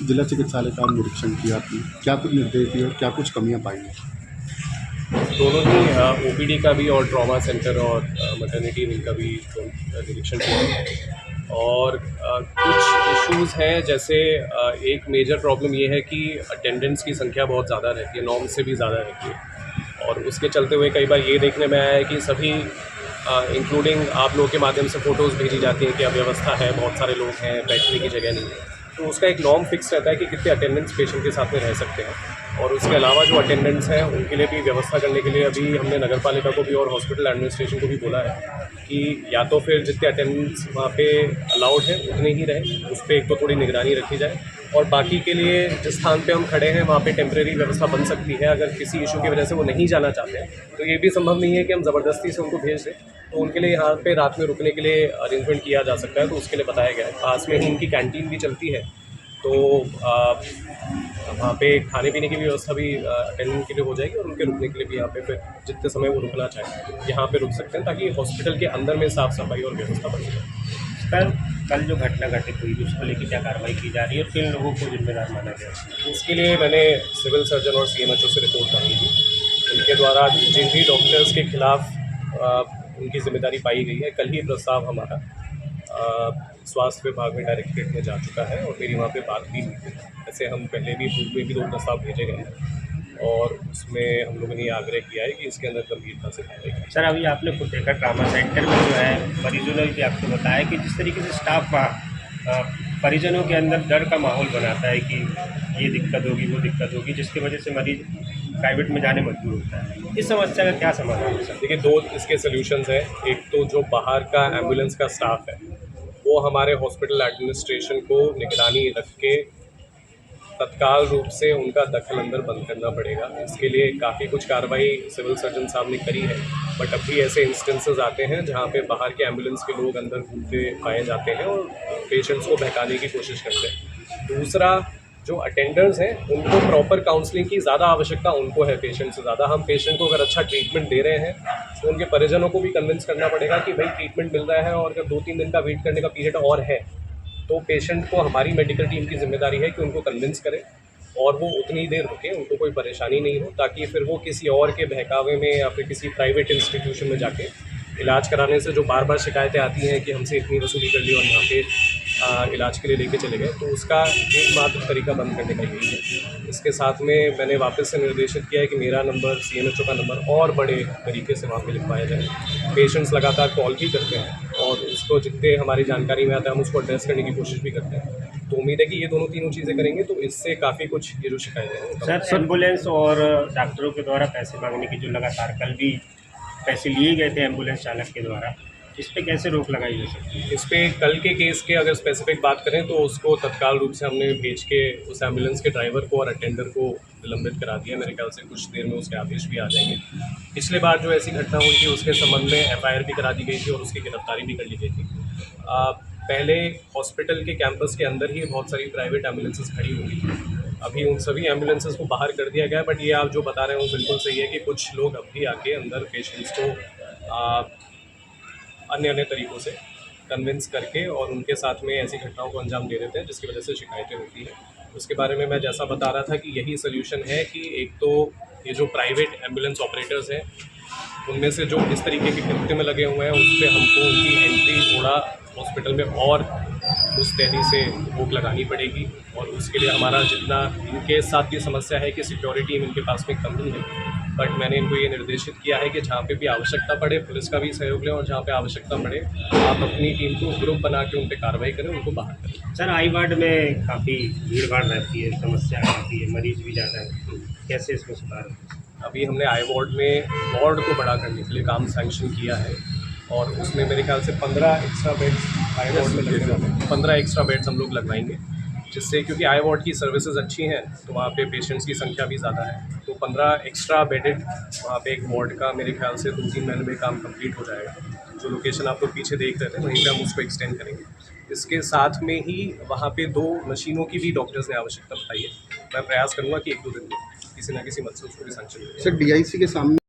जिला चिकित्सालय का निरीक्षण किया आपने, क्या कुछ निर्देश दिए और क्या कुछ कमियां पाई हैं? दोनों ही ओपीडी का भी और ट्रॉमा सेंटर और मैटरनिटी विंग का भी निरीक्षण किया। और कुछ इश्यूज़ हैं, जैसे एक मेजर प्रॉब्लम ये है कि अटेंडेंस की संख्या बहुत ज़्यादा रहती है, नॉर्म से भी ज़्यादा रहती है। और उसके चलते हुए कई बार ये देखने में आया है कि सभी इंक्लूडिंग आप लोगों के माध्यम से फ़ोटोज़ भेजी जाती हैं कि अव्यवस्था है, बहुत सारे लोग हैं, बैठने की जगह नहीं है। तो उसका एक नॉर्म फिक्स रहता है कि कितने अटेंडेंस पेशेंट के साथ में रह सकते हैं। और उसके अलावा जो अटेंडेंट्स हैं उनके लिए भी व्यवस्था करने के लिए अभी हमने नगर पालिका को भी और हॉस्पिटल एडमिनिस्ट्रेशन को भी बोला है कि या तो फिर जितने अटेंडेंट्स वहाँ पे अलाउड हैं उतने ही रहें, उस पर एक तो थोड़ी निगरानी रखी जाए। और बाकी के लिए जिस स्थान पे हम खड़े हैं वहाँ पे टेम्प्रेरी व्यवस्था बन सकती है। अगर किसी इशू की वजह से वो नहीं जाना चाहते हैं तो ये भी संभव नहीं है कि हम ज़बरदस्ती से उनको भेज दें। तो उनके लिए यहाँ पे रात में रुकने के लिए अरेंजमेंट किया जा सकता है, तो उसके लिए बताया गया है। पास में ही उनकी कैंटीन भी चलती है, तो वहाँ पे खाने पीने की भी व्यवस्था भी अटेंडेंट के लिए हो जाएगी। और उनके रुकने के लिए भी यहाँ पे फिर जितने समय वो रुकना चाहें यहाँ पे रुक सकते हैं, ताकि हॉस्पिटल के अंदर में साफ़ सफाई और व्यवस्था बन सके। सर, कल जो घटना घटित हुई उसको लेकर क्या कार्रवाई की जा रही है और किन लोगों को जिम्मेदार माना गया? उसके लिए मैंने सिविल सर्जन और सीएमएचओ से रिपोर्ट मांगी थी। उनके द्वारा जिन भी डॉक्टर्स के खिलाफ उनकी जिम्मेदारी पाई गई है, कल ही प्रस्ताव हमारा स्वास्थ्य विभाग में डायरेक्टरेट में जा चुका है और मेरी वहाँ पे बात भी हुई थी। ऐसे हम पहले भी पूर्व में भी 2 प्रस्ताव भेजे गए हैं और उसमें हम लोगों ने ये आग्रह किया है कि इसके अंदर गंभीरता से कार्रवाई की। सर, अभी आपने खुद देखा ट्रामा सेंटर में जो है मरीजों ने भी आपको बताया कि जिस तरीके से स्टाफ वहाँ परिजनों के अंदर डर का माहौल बनाता है कि ये दिक्कत होगी, वो दिक्कत होगी, जिसकी वजह से मरीज प्राइवेट में जाने मजबूर होता है। इस समस्या का क्या समाधान है सर? देखिए, 2 इसके सॉल्यूशंस हैं। एक तो जो बाहर का एम्बुलेंस का स्टाफ है वो हमारे हॉस्पिटल एडमिनिस्ट्रेशन को निगरानी रख के तत्काल रूप से उनका दखल अंदर बंद करना पड़ेगा। इसके लिए काफ़ी कुछ कार्रवाई सिविल सर्जन साहब ने करी है, बट अब भी ऐसे इंस्टेंसेस आते हैं जहाँ पे बाहर के एम्बुलेंस के लोग अंदर घूमते पाए जाते हैं और पेशेंट्स को बहकाने की कोशिश करते हैं। दूसरा, जो अटेंडर्स हैं उनको प्रॉपर काउंसलिंग की ज़्यादा आवश्यकता उनको है पेशेंट से ज़्यादा। हम पेशेंट को अगर अच्छा ट्रीटमेंट दे रहे हैं तो उनके परिजनों को भी कन्विंस करना पड़ेगा कि भाई ट्रीटमेंट मिल रहा है, और अगर 2-3 दिन का वेट करने का पीरियड और है तो पेशेंट को हमारी मेडिकल टीम की जिम्मेदारी है कि उनको कन्विंस करें और वो उतनी देर रुके, उनको कोई परेशानी नहीं हो, ताकि फिर वो किसी और के बहकावे में या फिर किसी प्राइवेट इंस्टीट्यूशन में जाके इलाज कराने से जो बार बार शिकायतें आती हैं कि हमसे इतनी वसूली कर ली और यहाँ पे इलाज के लिए लेके चले गए, तो उसका एकमात्र तरीका बंद करने का यही है। इसके साथ में मैंने वापस से निर्देशित किया है कि मेरा नंबर, सीएमएचओ का नंबर और बड़े तरीके से वहाँ पे लिखवाया जाए। पेशेंट्स लगातार कॉल भी करते हैं और उसको जितने हमारी जानकारी में आता है हम उसको एड्रेस करने की कोशिश भी करते हैं। तो उम्मीद है कि ये दोनों तीनों चीज़ें करेंगे तो इससे काफ़ी कुछ ये जो शिकायतें हैं। सर, एम्बुलेंस और डॉक्टरों के द्वारा पैसे मांगने की जो लगातार कल भी पैसे लिए गए थे एम्बुलेंस चालक के द्वारा, इस पे कैसे रोक लगाई जा सकती है? इस पे कल के केस के अगर स्पेसिफिक बात करें तो उसको तत्काल रूप से हमने भेज के उस एम्बुलेंस के ड्राइवर को और अटेंडर को निलंबित करा दिया। मेरे ख्याल से कुछ देर में उसके आदेश भी आ जाएंगे। पिछले बार जो ऐसी घटना हुई थी उसके संबंध में एफआईआर भी करा दी गई थी और उसकी गिरफ्तारी भी कर ली गई थी। पहले हॉस्पिटल के कैंपस के अंदर ही बहुत सारी प्राइवेट एम्बुलेंसेस खड़ी हुई थी। अभी उन सभी एम्बुलेंसेस को बाहर कर दिया गया है, बट ये आप जो बता रहे हैं वो बिल्कुल सही है कि कुछ लोग अब भी आके अंदर पेशेंट्स को अन्य अन्य तरीक़ों से कन्विंस करके और उनके साथ में ऐसी घटनाओं को अंजाम दे देते हैं जिसकी वजह से शिकायतें होती हैं। उसके बारे में मैं जैसा बता रहा था कि यही सॉल्यूशन है कि एक तो ये जो प्राइवेट एम्बुलेंस ऑपरेटर्स हैं उनमें से जो इस तरीके के कृत्य में लगे हुए हैं उस पर हमको उनकी एंट्री थोड़ा हॉस्पिटल में और मुस्तैदी से रोक लगानी पड़ेगी। और उसके लिए हमारा जितना इनके साथ ये समस्या है कि सिक्योरिटी इनके पास में कमी है, बट मैंने इनको ये निर्देशित किया है कि जहाँ पे भी आवश्यकता पड़े पुलिस का भी सहयोग लें और जहाँ पे आवश्यकता पड़े आप अपनी टीम को ग्रुप बना के उन पर कार्रवाई करें, उनको बाहर करें। सर, आई वार्ड में काफ़ी भीड़ भाड़ रहती है, समस्या रहती है, मरीज भी ज़्यादा है, कैसे इसमें सुधार हो? अभी हमने आई वार्ड में वार्ड को बड़ा करने के लिए काम सैंक्शन किया है और उसमें मेरे ख्याल से 15 एक्स्ट्रा बेड्स आई वार्ड में लगने वाले हैं। 15 एक्स्ट्रा बेड्स हम लोग लगवाएंगे, जिससे क्योंकि आई वार्ड की सर्विसेज अच्छी हैं तो वहाँ पे पेशेंट्स की संख्या भी ज़्यादा है, तो 15 एक्स्ट्रा बेडेड वहाँ पे एक वार्ड का मेरे ख्याल से 2-3 महीने में काम कंप्लीट हो जाएगा। जो लोकेशन आप लोग पीछे देख रहे थे वहीं पे हम उसको एक्सटेंड करेंगे। इसके साथ में ही वहाँ पे 2 मशीनों की भी डॉक्टर्स ने आवश्यकता बताई है। मैं प्रयास करूँगा कि 1-2 दिन में किसी न किसी मत से उसको भी सैंक्शन मिले। सर, डीआईसी के सामने